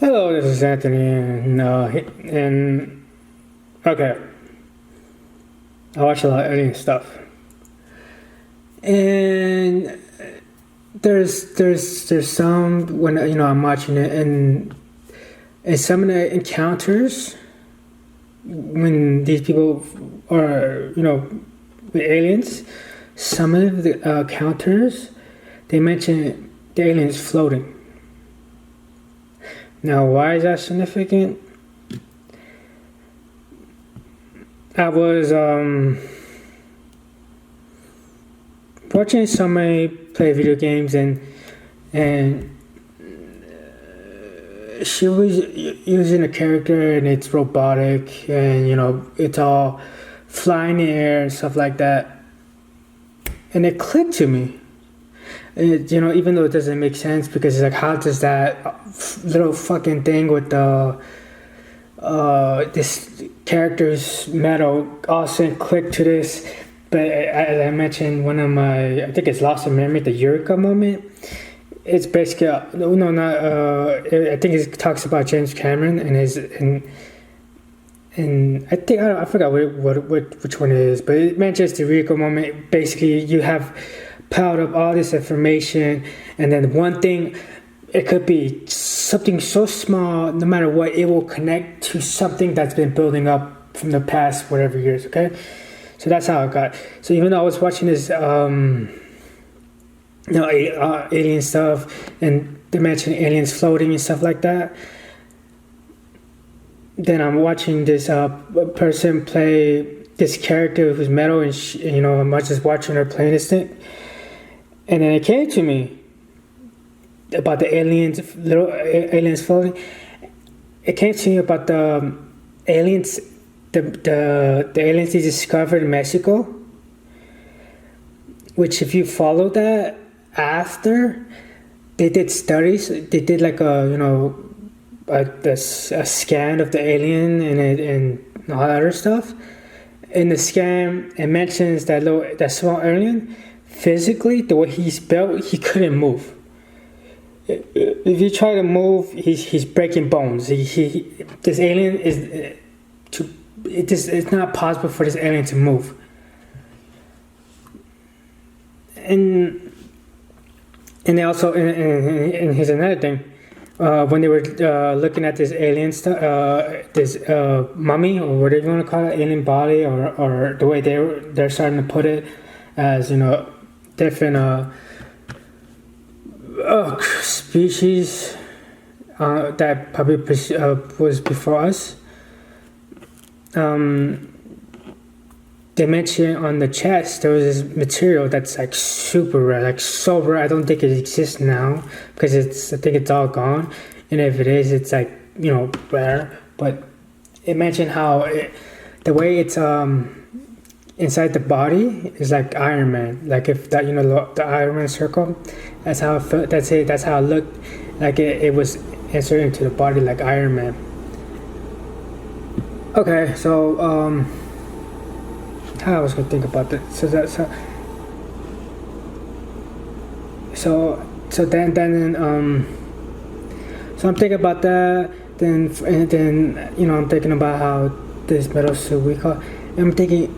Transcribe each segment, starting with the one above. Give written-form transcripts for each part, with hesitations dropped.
Hello, this is Anthony, and okay, I watch a lot of alien stuff, and there's some when I'm watching it, and some of the encounters when these people are with aliens, some of the encounters they mention the aliens floating. Now, why is that significant? I was watching somebody play video games, and she was using a character, and it's robotic, and it's all flying in the air and stuff like that. And it clicked to me. Even though it doesn't make sense, because it's like, how does that little fucking thing with the this character's metal all of a sudden click to this? But as I mentioned, one of my, I think it's Lost in Memory, the Eureka moment. It's basically I think it talks about James Cameron and his and I think I forgot which one it is, but it mentions the Eureka moment. Basically, you have piled up all this information, and then one thing, it could be something so small, no matter what, it will connect to something that's been building up from the past whatever years. Okay, so that's how I got. So even though I was watching this alien stuff, and they mention aliens floating and stuff like that, then I'm watching this person play this character who's metal, and I'm just watching her playing this thing. And then it came to me about the little aliens floating. It came to me about the aliens, the aliens they discovered in Mexico. Which, if you follow that, after they did studies, they did like a scan of the alien and all that other stuff. In the scan, it mentions that small alien. Physically, the way he's built, he couldn't move. If you try to move, he's breaking bones. This alien it's not possible for this alien to move. And they also, and here's another thing, when they were looking at this alien stuff, this mummy, or whatever you want to call it, alien body, or the way they're starting to put it, as different species that probably was before us. They mentioned on the chest there was this material that's like super rare, like so rare. I don't think it exists now, because I think it's all gone. And if it is, it's like rare. But it mentioned how the way it's inside the body is like Iron Man. Like, if that the Iron Man circle, that's how it felt. That's it. That's how it looked. Like it was inserted into the body like Iron Man. Okay, so how I was gonna think about that. So then so I'm thinking about that. Then I'm thinking about how this metal suit we call. And I'm thinking,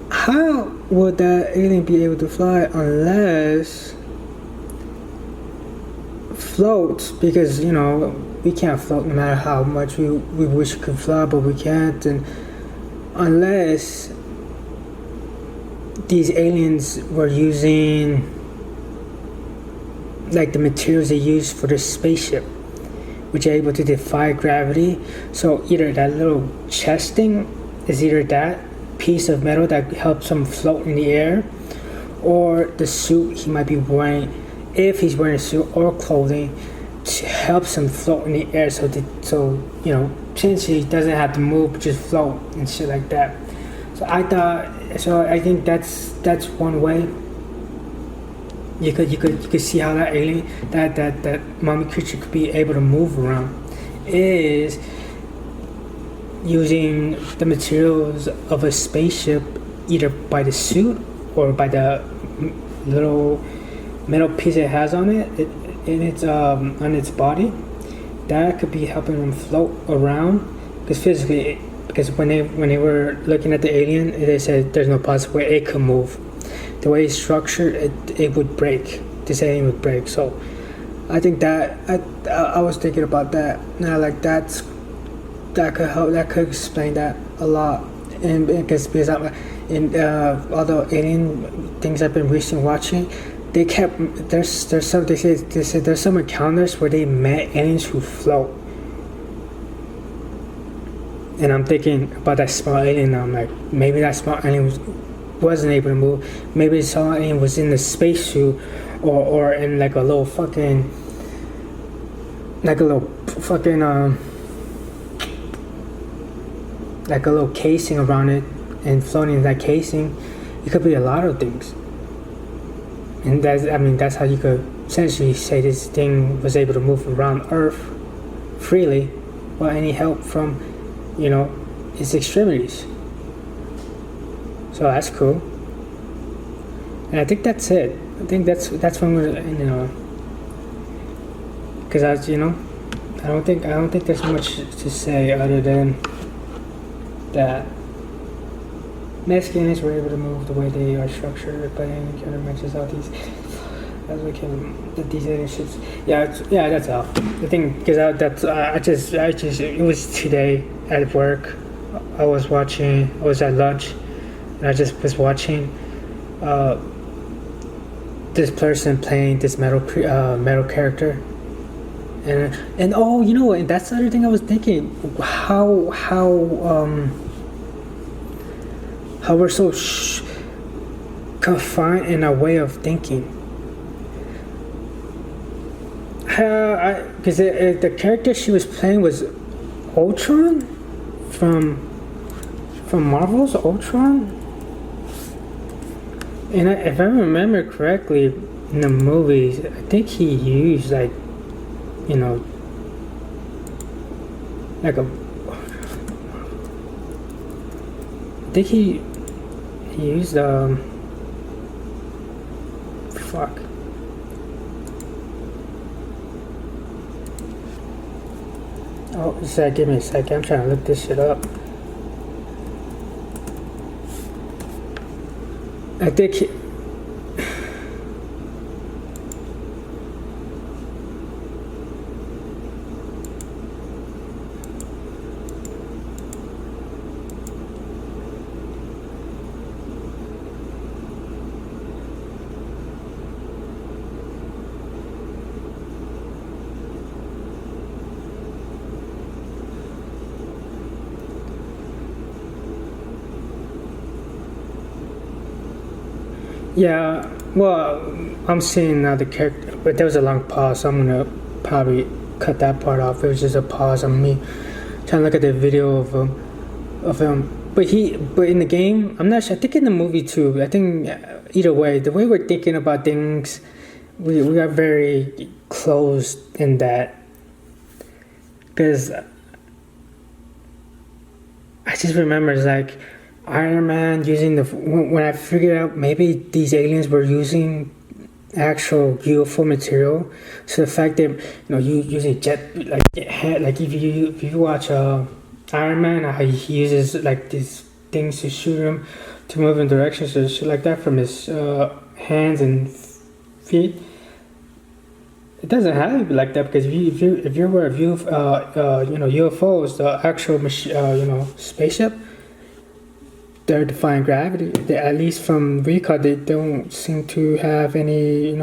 how would that alien be able to fly unless floats? Because we can't float no matter how much we wish we could fly, but we can't. And unless these aliens were using like the materials they use for the spaceship, which are able to defy gravity. So either that little chest thing is either that piece of metal that helps him float in the air, or the suit he might be wearing, if he's wearing a suit or clothing, to helps him float in the air, so since he doesn't have to move but just float and shit like that. So I think that's one way you could see how that alien, that mummy creature could be able to move around, is using the materials of a spaceship, either by the suit or by the little metal piece it has on it, on its body, that could be helping them float around, because physically, because when they were looking at the alien, they said there's no possible way it could move. The way it's structured, it would break. This alien would break. So I think that I was thinking about that. Now, like that could help. That could explain that a lot. And because I'm in all the alien things I've been recently watching, they kept there's some they said there's some encounters where they met aliens who float. And I'm thinking about that small alien. Now I'm like, maybe that small alien wasn't able to move. Maybe the small alien was in the spacesuit, or in like a little fucking like a little casing around it, and floating in that casing. It could be a lot of things. And that's how you could essentially say this thing was able to move around Earth freely without any help from, its extremities. So that's cool. And I think that's it. I think that's when we're, because I don't think there's much to say other than that Mexicans were able to move the way they are structured, but then kind of mentions all these these alien ships. Yeah, that's all. The thing, because I just it was today at work. I was at lunch, and I just was watching this person playing this metal character, and oh, and that's the other thing I was thinking, how we're so confined in our way of thinking. Because the character she was playing was Ultron from Marvel's Ultron, and if I remember correctly, in the movies, I think he used like I think he used fuck. Oh, give me a second. I'm trying to look this shit up. I think he, yeah, well, I'm seeing now the character, but there was a long pause, so I'm gonna probably cut that part off. It was just a pause on me trying to look at the video of him. But in the game, I'm not sure. I think in the movie too. I think either way, the way we're thinking about things, we are very closed in that. Because I just remember it's like Iron Man using when I figured out maybe these aliens were using actual UFO material. So the fact that you using jet like if you watch Iron Man, how he uses like these things to shoot him to move in directions or shit like that from his hands and feet. It doesn't have to be like that, because if you're aware of UFOs, the actual spaceship, they're defying gravity. They, at least from recall, they don't seem to have any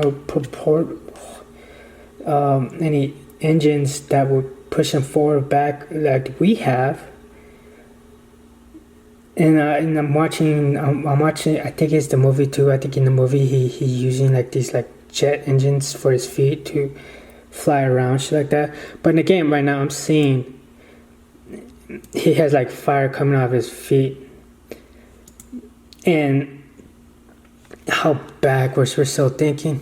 any engines that would push them forward or back like we have. And I'm watching. I think it's the movie too. I think in the movie he's using like these like jet engines for his feet to fly around, shit like that. But in the game right now, I'm seeing he has like fire coming out of his feet, and how backwards we're still thinking.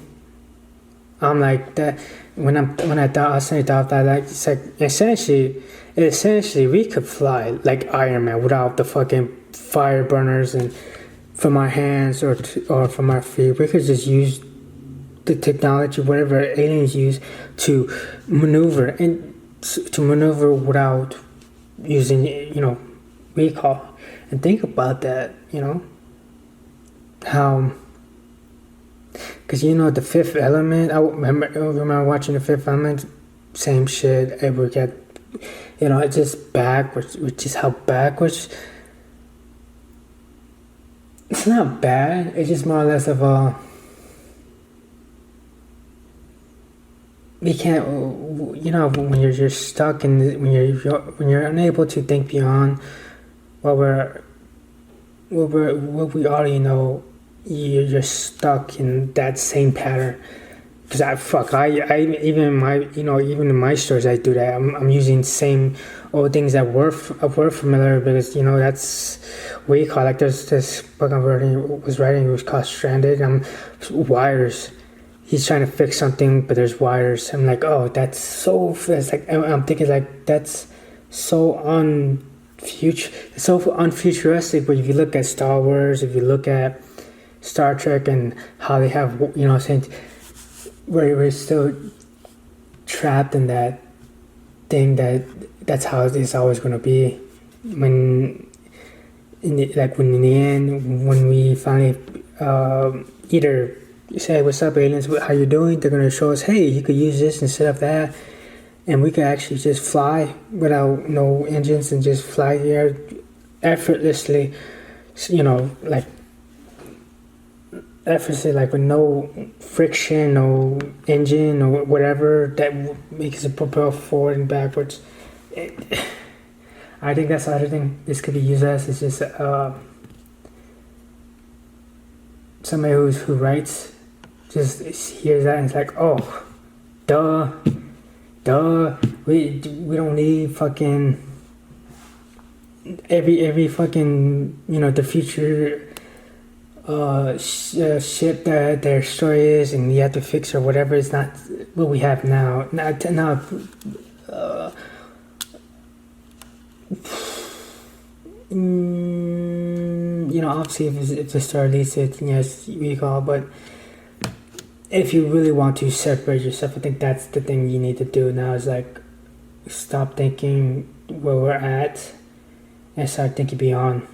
I'm like that when I thought that, like it's like essentially we could fly like Iron Man without the fucking fire burners and from our hands or from our feet. We could just use the technology, whatever aliens use, to maneuver. And to maneuver without using, recall. And think about that, how, because the Fifth Element. I remember watching the Fifth Element. Same shit. It would get, it's just backwards, which is how backwards. It's not bad. It's just more or less of a. You can't, when you're just stuck in, when you're unable to think beyond what we already know, you're stuck in that same pattern. Because I even in my stories I do that. I'm using the same old things that were familiar, because that's what you call, like, there's this book I was writing. It was called Stranded. Wires. He's trying to fix something, but there's wires. I'm like, oh, that's so. It's like, I'm thinking, like, that's so unfuturistic. But if you look at Star Wars, if you look at Star Trek, and how they have, saying where we're still trapped in that thing, that's how it's always going to be. When in the end, when we finally either say, what's up, aliens, how you doing, they're going to show us, hey, you could use this instead of that, and we could actually just fly without no engines and just fly here effortlessly, like effortlessly, like with no friction, no engine or whatever that makes it propel forward and backwards. I think that's the other thing this could be used as. It's just somebody who writes just hears that and it's like, oh, duh, we don't need fucking every fucking the future shit that their story is, and you have to fix or whatever. It's not what we have now. Obviously if the story leads it, yes, recall, but if you really want to separate yourself, I think that's the thing you need to do now, is like stop thinking where we're at and start thinking beyond.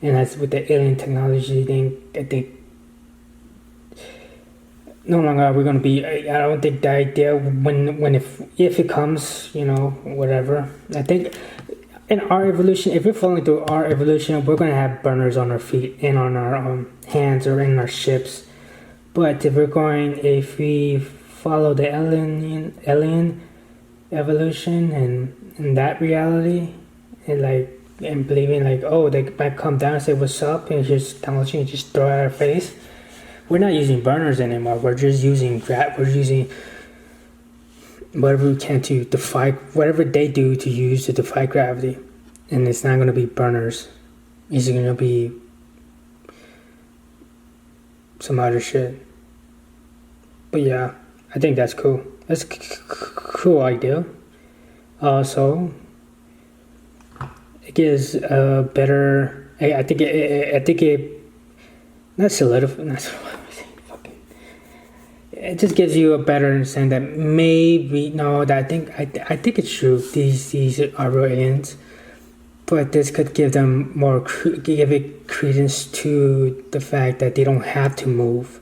And that's with the alien technology thing. I think no longer are we going to be. I don't think the idea if it comes, whatever. I think in our evolution, if we're following through our evolution, we're going to have burners on our feet and on our hands or in our ships. But if we follow the alien evolution and that reality, and believing like, oh, they might come down and say what's up, and just technology and just throw it at our face. We're not using burners anymore. We're just using whatever we can to defy whatever they do to use to defy gravity, and it's not going to be burners. It's going to be some other shit. But yeah, I think that's cool. That's a cool idea. So it gives a better. I think it not solidified. It just gives you a better understanding that maybe I think it's true. These are real aliens, but this could give them give it credence to the fact that they don't have to move,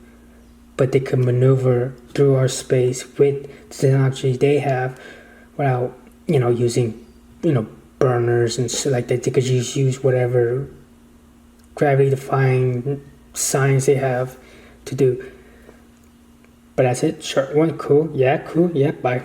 but they can maneuver through our space with the technology they have, without using burners and shit like that. They could just use whatever gravity-defying science they have to do. But that's it. Short one. Cool. Yeah, bye.